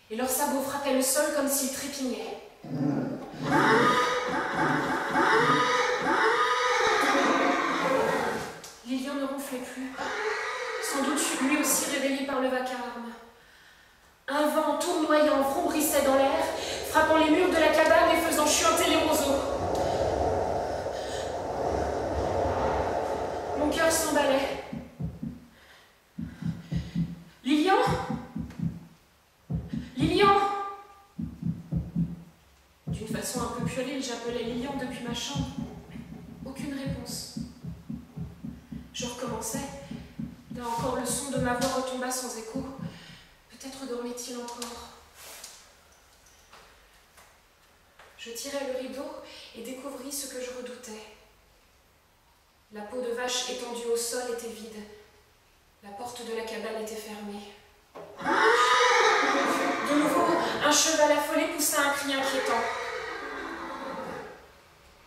et leurs sabots frappaient le sol comme s'ils trépignaient. Lilian ne ronflait plus, sans doute lui aussi réveillé par le vacarme. Un vent tournoyant vrombrissait dans l'air, frappant les murs de la cabane et faisant chuinter les roseaux. Mon cœur s'emballait. Lilian ? Lilian ? D'une façon un peu puérile, j'appelais Lilian depuis ma chambre. Aucune réponse. Je recommençais. Là encore, le son de ma voix retomba sans écho. Peut-être dormait-il encore. Je tirai le rideau et découvris ce que je redoutais. La peau de vache étendue au sol était vide. La porte de la cabane était fermée. De nouveau, un cheval affolé poussa un cri inquiétant.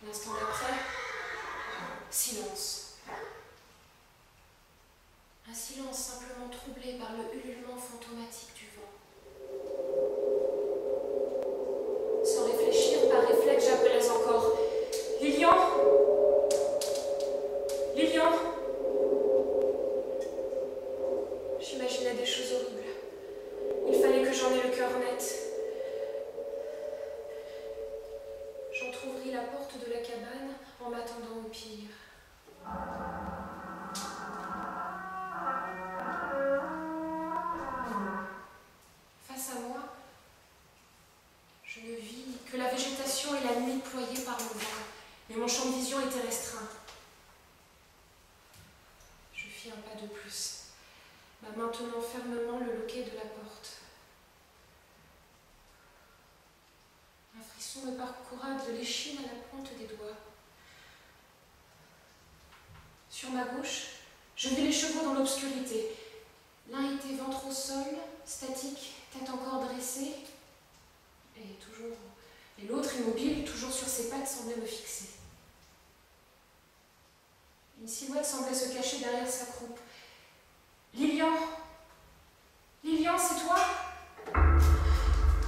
L'instant d'après, silence. Un silence simplement troublé par le ululement fantomatique du vent. Sans réfléchir, par réflexe, j'appelais encore « Lilian ! Lilian !» J'imaginais des choses horribles. Il fallait que j'en aie le cœur net. J'entr'ouvris la porte de la cabane en m'attendant au pire. Face à moi, je ne vis que la végétation et la nuit ployée par le vent, mais mon champ de vision était restreint. Je fis un pas de plus, ma main tenant fermement le loquet de la porte. Un frisson me parcourra de l'échine à la pointe des doigts. Sur ma gauche, je vis les chevaux dans l'obscurité. L'un était ventre au sol, statique, tête encore dressée, et l'autre immobile, toujours sur ses pattes, semblait me fixer. Une silhouette semblait se cacher derrière sa croupe. « Lilian ! Lilian, c'est toi ?»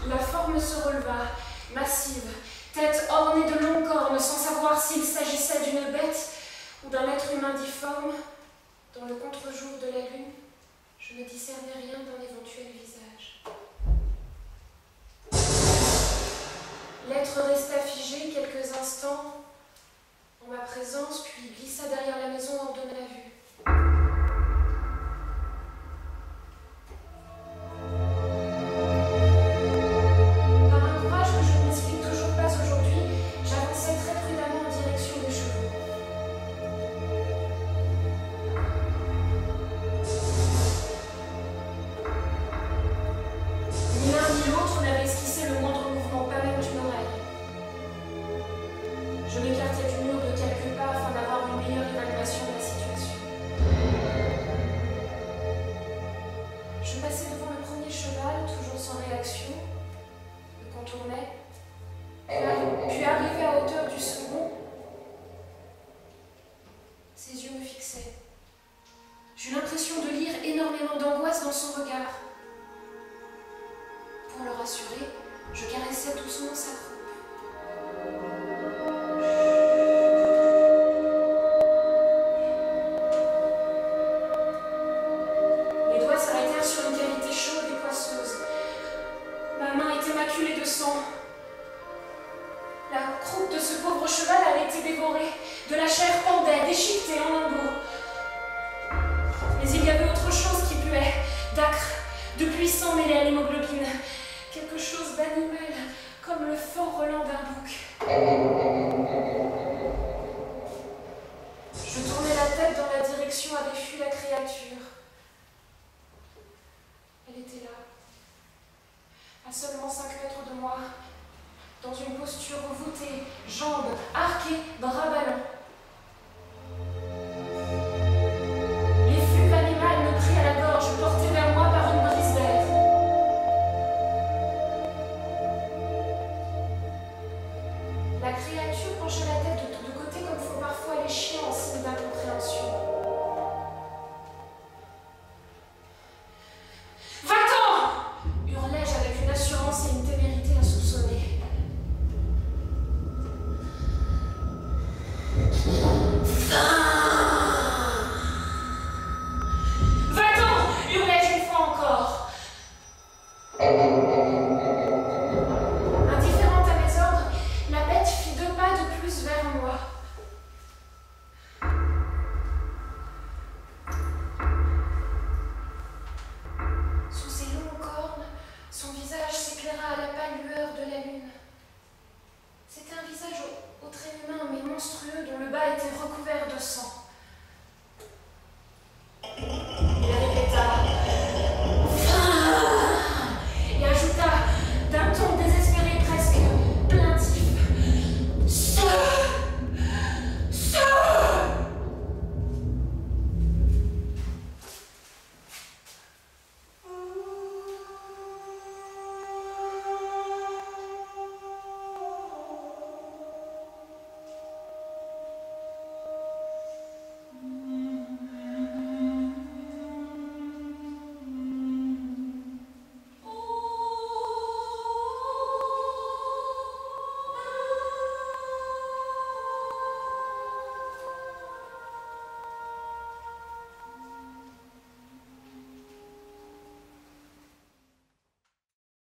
La forme se releva, massive, tête ornée de longues cornes, sans savoir s'il s'agissait d'une bête ou d'un être humain difforme. Dans le contre-jour de la lune, je ne discernais rien d'un éventuel visage. L'être resta figé quelques instants en ma présence, puis glissa derrière la maison hors de ma vue. Par un courage que je ne m'explique toujours pas aujourd'hui, j'avançais très prudemment en direction des chevaux. Ni l'un ni l'autre n'avait esquissé le moindre mouvement, pas même d'une oreille. Je m'écartais du mur de quelques pas afin d'avoir une meilleure évaluation de la situation. Je passais devant le premier cheval, toujours sans réaction, le contournais, puis arrivé à hauteur du second, ses yeux me fixaient. J'eus l'impression de lire énormément d'angoisse dans son regard. Pour le rassurer, je caressais doucement sa croupe. Mes doigts s'arrêtèrent sur une cavité chaude et poisseuse. Ma main était maculée de sang. La croupe de ce pauvre cheval avait été dévorée. De la chair pendait, déchiquetée en lambeaux. Mais il y avait autre chose qui puait, d'âcre, de puissant mêlé à l'hémoglobine. Quelque chose d'animal, comme le fort relent d'un bouc. Je tournai la tête dans la direction où avait fui la créature. Elle était là, à seulement 5 mètres de moi, dans une posture voûtée, jambes arquées, bras ballants. L'effluve animal me prit à la gorge, porté vers moi par une brise d'air. La créature pencha la tête de côté comme font parfois les chiens en signe d'incompréhension.